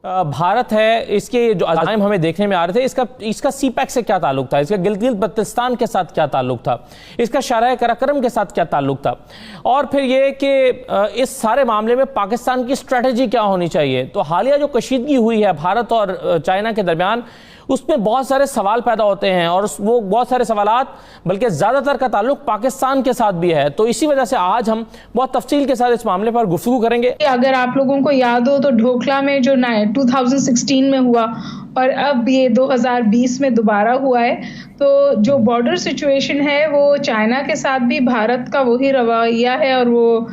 भारत है, इसके जो अज़ाइम हमें देखने में आ रहे थे, इसका सीपैक से क्या ताल्लुक था, इसका गिलगित बल्तिस्तान के साथ क्या ताल्लुक था, इसका शराय कराकरम के साथ क्या ताल्लुक था, और फिर ये कि इस सारे मामले में पाकिस्तान की स्ट्रेटजी क्या होनी चाहिए। तो हालिया जो कशीदगी हुई है भारत और चाइना के दरमियान, उसमें बहुत सारे सवाल पैदा होते हैं और वो बहुत सारे सवालात बल्कि ज़्यादातर का ताल्लुक पाकिस्तान के साथ भी है। तो इसी वजह से आज हम बहुत तफसील के साथ इस मामले पर गुफ्तगू करेंगे। अगर आप लोगों को याद हो तो ढोकला में जो 2016 में हुआ और अब ये 2020 में दोबारा हुआ है, तो जो बॉर्डर सिचुएशन है वो चाइना के साथ भी भारत का वही रवैया है और वो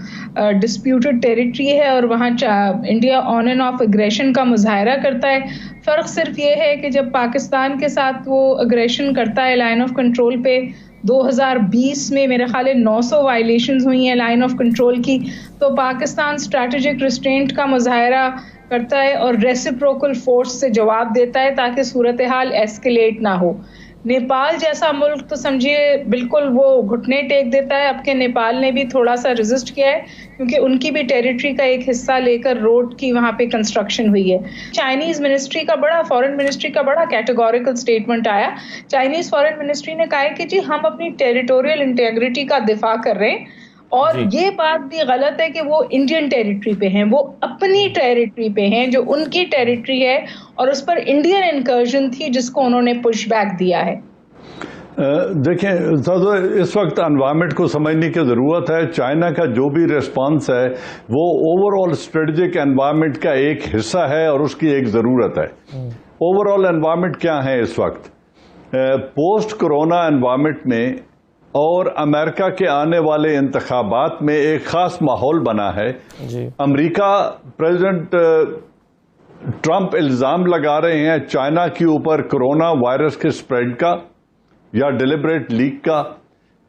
डिस्प्यूटेड टेरिटरी है और वहाँ India on end of aggression का मुजाहरा करता है। फ़र्क सिर्फ ये है कि जब पाकिस्तान के साथ वो एग्रेशन करता है लाइन ऑफ कंट्रोल पे, 2020 में मेरे ख्याल है 900 वायलेशंस हुई हैं लाइन ऑफ कंट्रोल की, तो पाकिस्तान स्ट्रैटेजिक रिस्ट्रेंट का मुजाहरा करता है और रेसिप्रोकल फोर्स से जवाब देता है ताकि सूरत हाल एस्केलेट ना हो। नेपाल जैसा मुल्क तो समझिए बिल्कुल वो घुटने टेक देता है। अब के नेपाल ने भी थोड़ा सा रेजिस्ट किया है क्योंकि उनकी भी टेरिटरी का एक हिस्सा लेकर रोड की वहाँ पे कंस्ट्रक्शन हुई है। चाइनीज मिनिस्ट्री का फॉरेन मिनिस्ट्री का बड़ा कैटेगोरिकल स्टेटमेंट आया। चाइनीज फॉरेन मिनिस्ट्री ने कहा है कि जी हम अपनी टेरिटोरियल इंटेग्रिटी का दिफा कर रहे हैं और ये बात भी गलत है कि वो इंडियन टेरिटरी पे हैं, वो अपनी टेरिटरी पे हैं जो उनकी टेरिटरी है और उस पर इंडियन इंकर्जन थी जिसको उन्होंने पुश बैक दिया है। देखें तो इस वक्त एनवायरनमेंट को समझने की ज़रूरत है। चाइना का जो भी रिस्पांस है वो ओवरऑल स्ट्रेटेजिक एनवायरनमेंट का एक हिस्सा है और उसकी एक ज़रूरत है। ओवरऑल एनवायरनमेंट क्या है इस वक्त पोस्ट कोरोना एनवायरनमेंट में और अमेरिका के आने वाले इंतखाबात में एक खास माहौल बना है। अमेरिका प्रेसिडेंट ट्रंप इल्ज़ाम लगा रहे हैं चाइना के ऊपर कोरोना वायरस के स्प्रेड का या डिलिबरेट लीक का,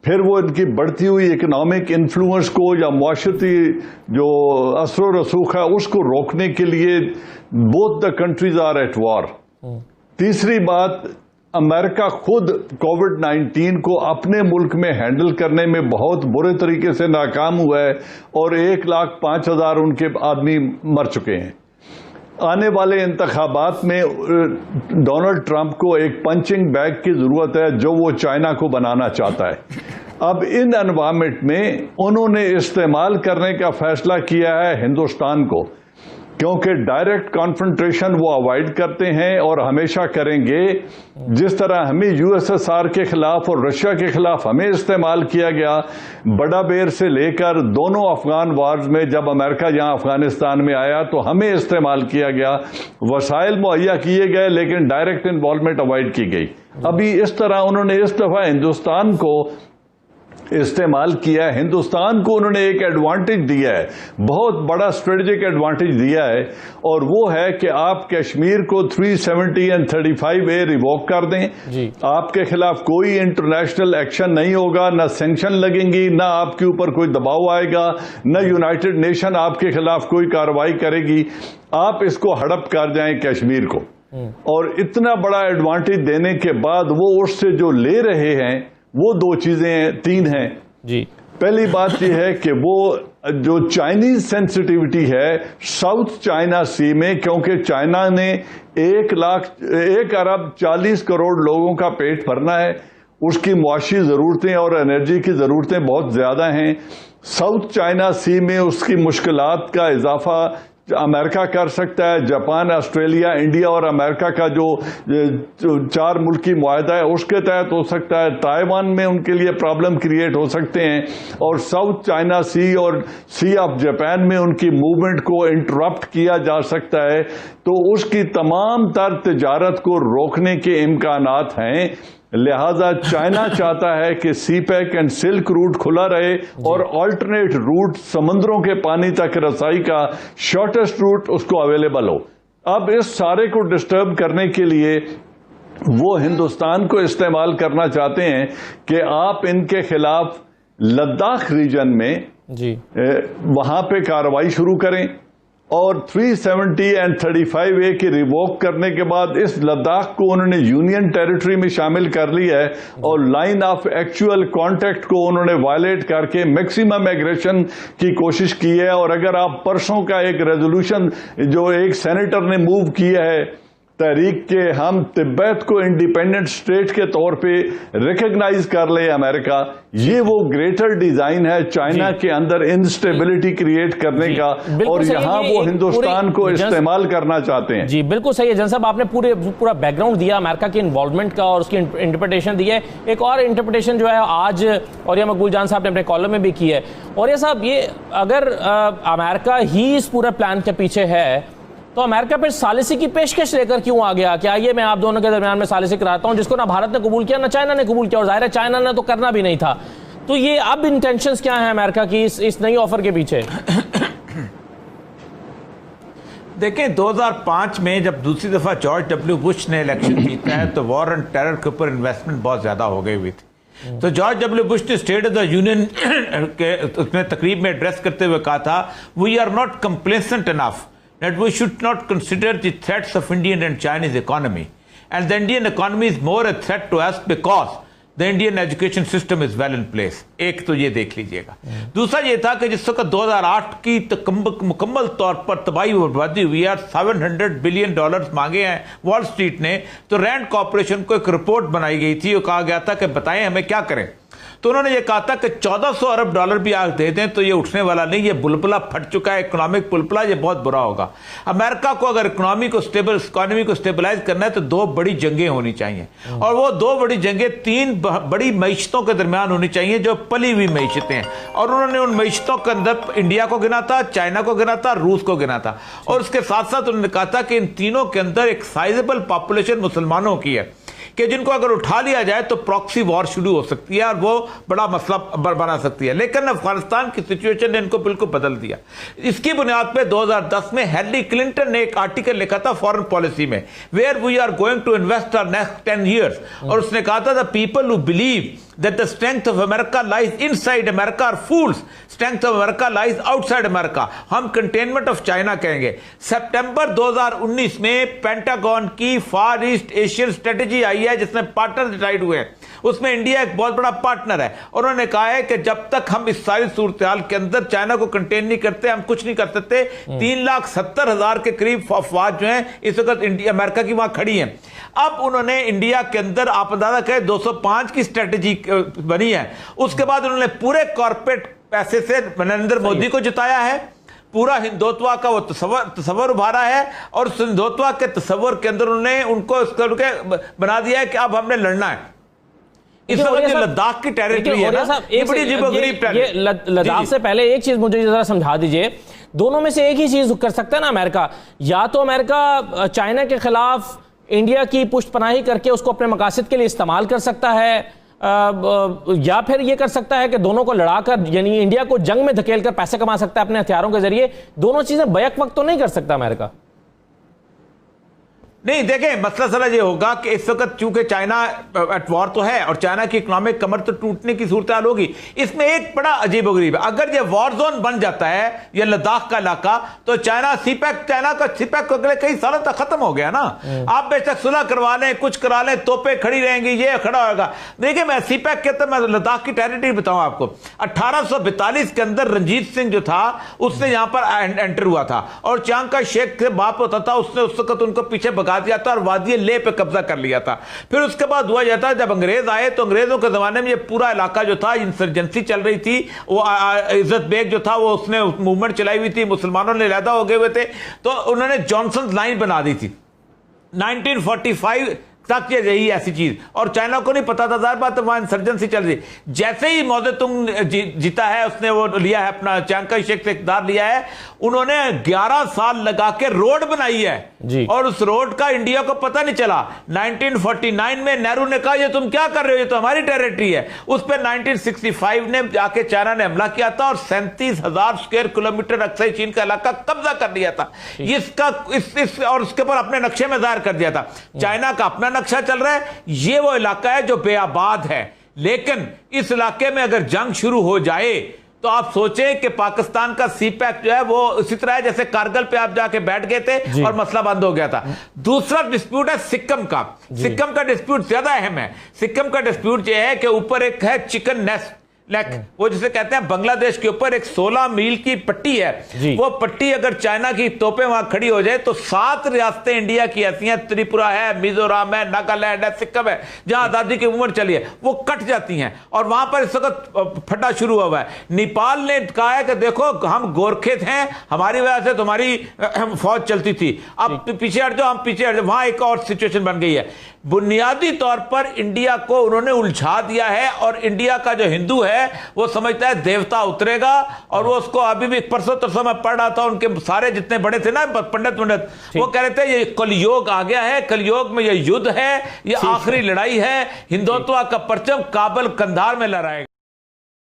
फिर वो इनकी बढ़ती हुई इकोनॉमिक इन्फ्लुएंस को या मुआशरती जो असर रसूख है उसको रोकने के लिए both the countries are at war. तीसरी बात, अमेरिका खुद कोविड-19 को अपने मुल्क में हैंडल करने में बहुत बुरे तरीके से नाकाम हुआ है और 1,05,000 उनके आदमी मर चुके हैं। आने वाले इंतखाबात में डोनाल्ड ट्रंप को एक पंचिंग बैग की जरूरत है जो वो चाइना को बनाना चाहता है। अब इन एनवायरनमेंट में उन्होंने इस्तेमाल करने का फैसला किया है हिंदुस्तान को, क्योंकि डायरेक्ट कॉन्फ्रंटेशन वो अवॉइड करते हैं और हमेशा करेंगे। जिस तरह हमें यूएसएसआर के खिलाफ और रशिया के खिलाफ हमें इस्तेमाल किया गया, बड़ा बेर से लेकर दोनों अफगान वार्स में जब अमेरिका यहाँ अफगानिस्तान में आया तो हमें इस्तेमाल किया गया, वसाइल मुहैया किए गए लेकिन डायरेक्ट इन्वॉल्वमेंट अवॉइड की गई। अभी इस तरह उन्होंने इस दफा हिंदुस्तान को इस्तेमाल किया है। हिंदुस्तान को उन्होंने एक एडवांटेज दिया है, बहुत बड़ा स्ट्रेटेजिक एडवांटेज दिया है, और वो है कि आप कश्मीर को 370 और 35A रिवोक कर दें। आपके खिलाफ कोई इंटरनेशनल एक्शन नहीं होगा, ना सैंक्शन लगेंगी, ना आपके ऊपर कोई दबाव आएगा, न यूनाइटेड नेशन आपके खिलाफ कोई कार्रवाई करेगी। आप इसको हड़प कर जाएं कश्मीर को, और इतना बड़ा एडवांटेज देने के बाद वो उससे जो ले रहे हैं वो तीन हैं जी। पहली बात यह है कि वो जो चाइनीज सेंसिटिविटी है साउथ चाइना सी में, क्योंकि चाइना ने 1,40 करोड़ लोगों का पेट भरना है, उसकी मुआशी ज़रूरतें और एनर्जी की ज़रूरतें बहुत ज़्यादा हैं। साउथ चाइना सी में उसकी मुश्किलात का इजाफा अमेरिका कर सकता है। जापान, ऑस्ट्रेलिया, इंडिया और अमेरिका का जो 4 मुल्की मुआहदा है उसके तहत हो सकता है। ताइवान में उनके लिए प्रॉब्लम क्रिएट हो सकते हैं, और साउथ चाइना सी और सी ऑफ जापान में उनकी मूवमेंट को इंटरप्ट किया जा सकता है। तो उसकी तमाम तर तिजारत को रोकने के इम्कानात हैं। लिहाजा चाइना चाहता है कि सीपैक एंड सिल्क रूट खुला रहे और अल्टरनेट रूट समुद्रों के पानी तक रसाई का शॉर्टेस्ट रूट उसको अवेलेबल हो। अब इस सारे को डिस्टर्ब करने के लिए वो हिंदुस्तान को इस्तेमाल करना चाहते हैं कि आप इनके खिलाफ लद्दाख रीजन में वहां पे कार्रवाई शुरू करें। और 370 एंड 35A की रिवोक करने के बाद इस लद्दाख को उन्होंने यूनियन टेरिटरी में शामिल कर लिया है और लाइन ऑफ एक्चुअल कॉन्टैक्ट को उन्होंने वायलेट करके मैक्सिमम एग्रेशन की कोशिश की है। और अगर आप परसों का एक रेजोल्यूशन जो एक सेनेटर ने मूव किया है तहरीक के हम तिब्बत को इंडिपेंडेंट स्टेट के तौर पे रिकॉग्नाइज कर ले अमेरिका, ये वो ग्रेटर डिजाइन है चाइना के अंदर इंस्टेबिलिटी क्रिएट करने का और यहाँ वो हिंदुस्तान को इस्तेमाल करना चाहते हैं। जी बिल्कुल सही है जन साहब, आपने पूरा बैकग्राउंड दिया अमेरिका के इन्वॉल्वमेंट का और उसकी इंटरप्रिटेशन दी है। एक और इंटरप्रिटेशन जो है आज और ये मकबूल जान साहब ने अपने कॉलम में भी की है। और ये साहब ये अगर अमेरिका ही इस पूरे प्लान के पीछे है तो अमेरिका फिर सालिसी की पेशकश लेकर क्यों आ गया कि आइए मैं आप दोनों के दरमियान में सालिसी कराता हूं, जिसको ना भारत ने कबूल किया ना चाइना ने कबूल किया और जाहिर है चाइना ने तो करना भी नहीं था। तो ये अब इंटेंशंस क्या है अमेरिका की इस नई ऑफर के पीछे? देखें 2005 में जब दूसरी दफा जॉर्ज डब्ल्यू बुश ने इलेक्शन जीता है तो वॉर एंड टेरर के ऊपर इन्वेस्टमेंट बहुत ज्यादा हो गई हुई थी। तो जॉर्ज डब्ल्यू बुश ने स्टेट ऑफ द यूनियन के उसमें तकरीब में एड्रेस करते हुए कहा था, we are not complacent enough that we should not consider the threats of Indian and Chinese economy, and the Indian economy is more a threat to us because the Indian education system is well in place। एक तो ये देख लीजिएगा। दूसरा ये था कि जिस वक्त 2008 की मुकम्मल तौर पर तबाही और बर्बादी हुई है, $700 बिलियन मांगे हैं वॉल स्ट्रीट ने, तो रैंड कॉर्पोरेशन को एक रिपोर्ट बनाई गई थी और कहा गया था कि बताएं हमें क्या करें। तो उन्होंने ये कहा था कि $1400 अरब भी आग दे दें तो ये उठने वाला नहीं, ये बुलबुला फट चुका है, इकोनॉमिक बुलबुला, ये बहुत बुरा होगा। अमेरिका को अगर इकोनॉमी को स्टेबलाइज करना है तो दो बड़ी जंगें होनी चाहिए और वो दो बड़ी जंगें तीन बड़ी मईशतों के दरमियान होनी चाहिए जो पली हुई मईशतें हैं। और उन्होंने उन मईशतों के अंदर इंडिया को गिना था, चाइना को गिना था, रूस को गिना था और उसके साथ साथ उन्होंने कहा था कि इन तीनों के अंदर एक साइजेबल पॉपुलेशन मुसलमानों की है कि जिनको अगर उठा लिया जाए तो प्रॉक्सी वॉर शुरू हो सकती है और वो बड़ा मसला बना सकती है। लेकिन अफगानिस्तान की सिचुएशन ने इनको बिल्कुल बदल दिया। इसकी बुनियाद पे 2010 में हेनरी क्लिंटन ने एक आर्टिकल लिखा था फॉरेन पॉलिसी में, where we are going to invest our next 10 years, और उसने कहा था the people who believe that the strength of America lies inside America are fools, strength of America lies outside America। हम containment of China कहेंगे। सितंबर 2019 में pentagon की फार east Asian strategy आई है जिसमें पार्टनर डिसाइड हुए हैं, उसमें इंडिया एक बहुत बड़ा पार्टनर है। उन्होंने कहा है कि जब तक हम इस सारी सूरत हाल के अंदर चाइना को कंटेन नहीं करते हम कुछ नहीं कर सकते। 3,70,000 के करीब अफवाज जो हैं इस वक्त इंडिया अमेरिका की वहां खड़ी हैं। अब उन्होंने इंडिया के अंदर आप अंदाजा करें 205 की स्ट्रेटेजी बनी है। उसके बाद उन्होंने पूरे कॉर्पोरेट पैसे से नरेंद्र मोदी को जिताया है, पूरा हिंदुत्व का वो तस्वर उभारा है और उस हिंदुत्व के तस्वर के अंदर उन्होंने उनको बना दिया है कि अब हमने लड़ना है। इस वक्त लद्दाख की टेरिटरी है ना, ये बड़ी अजीबोगरीब टेरिटरी। लद्दाख से पहले एक चीज मुझे जरा समझा दीजिए, दोनों में से एक ही चीज कर सकता है ना अमेरिका, या तो अमेरिका चाइना के खिलाफ इंडिया की पुष्टपनाही करके उसको अपने मकासद के लिए इस्तेमाल कर सकता है, या फिर ये कर सकता है कि दोनों को लड़ाकर यानी इंडिया को जंग में धकेलकर पैसे कमा सकता है अपने हथियारों के जरिए। दोनों चीजें बैक वक्त तो नहीं कर सकता अमेरिका। नहीं देखें, मसला सला ये होगा कि इस वक्त चूंकि चाइना एट वॉर तो है और चाइना की इकोनॉमिक कमर तो टूटने की सूरत हाल होगी। इसमें एक बड़ा अजीब गरीब है, अगर ये वॉर जोन बन जाता है ये लद्दाख का इलाका तो चाइना का सीपैक अगले कई सालों तक खत्म हो गया ना। आप बेशक सुलह करवा लें, कुछ करा लें, तोपें खड़ी रहेंगी, ये खड़ा होगा। देखिए मैं सीपैक के तो मैं लद्दाख की टेरिटरी बताऊं आपको, 1842 के अंदर रंजीत सिंह जो था उसने यहां पर एंटर हुआ था और चांग का शेख से बाप होता था, उसने उस वक्त उनको पीछे भगा दिया था और वादी लेह पे कब्जा कर लिया था। फिर उसके बाद हुआ जाता जब अंग्रेज आए तो अंग्रेजों के जमाने में ये पूरा इलाका जो था इंसर्जेंसी चल रही थी, वो इज्जत बेग जो था वो उसने मूवमेंट चलाई हुई थी, मुसलमानों ने लैदा हो गए हुए थे, तो उन्होंने जॉनसन लाइन बना दी थी 1945 तक ये रही ऐसी चीज और चाइना को नहीं पता था, जाहिर बात है वहां इंसर्जेंसी चल रही। जैसे ही मौदतुंग जीता है उसने वो लिया है अपना चांग का शेख से इक़्तिदार लिया है, उन्होंने 11 साल लगा के रोड बनाई है और उस रोड का इंडिया को पता नहीं चला। 1949 में नेहरू ने कहा ये तुम क्या कर रहे हो, ये तो हमारी टेरिटरी है। उस पर 1965 ने जाके चाइना ने हमला किया था और 37,000 स्क्वायर किलोमीटर अक्सर चीन का इलाका कब्जा कर लिया था इसका और उसके ऊपर अपने नक्शे में जाहिर कर दिया था। चाइना का अपना नक्शा चल रहा है, ये वो इलाका है जो बेआबाद है, लेकिन इस इलाके में अगर जंग शुरू हो जाए तो आप सोचें कि पाकिस्तान का सी पैक जो है वो उसी तरह है जैसे कारगिल पे आप जाके बैठ गए थे और मसला बंद हो गया था। दूसरा डिस्प्यूट है सिक्किम का। सिक्किम का डिस्प्यूट ज्यादा अहम है। सिक्किम का डिस्प्यूट यह है कि ऊपर एक है चिकन नेस्ट नेक, वो जिसे कहते हैं बांग्लादेश के ऊपर एक 16 मील की पट्टी है। वो पट्टी अगर चाइना की तोपें वहां खड़ी हो जाए तो 7 रियासतें इंडिया की ऐसी हैं, त्रिपुरा है, मिजोरम है, नागालैंड है, सिक्किम है, जहां आजादी की मूवमेंट चली है, वो कट जाती हैं और वहां पर इस वक्त फटा शुरू हुआ है। नेपाल ने कहा है कि देखो हम गोरखे थे, हमारी वजह से तुम्हारी फौज चलती थी, अब पीछे हट जाओ, हम पीछे हट जाओ। वहां एक और सिचुएशन बन गई है। बुनियादी तौर पर इंडिया को उन्होंने उलझा दिया है और इंडिया का जो हिंदू है वो समझता है देवता उतरेगा और वो उसको अभी भी परसों तरसों में पढ़ रहा था, उनके सारे जितने बड़े थे ना पंडित वो कह रहे थे ये कलयुग आ गया है, कलयुग में ये युद्ध है, ये आखिरी लड़ाई है, हिंदुत्व का परचम काबल कंधार में लहराएगा।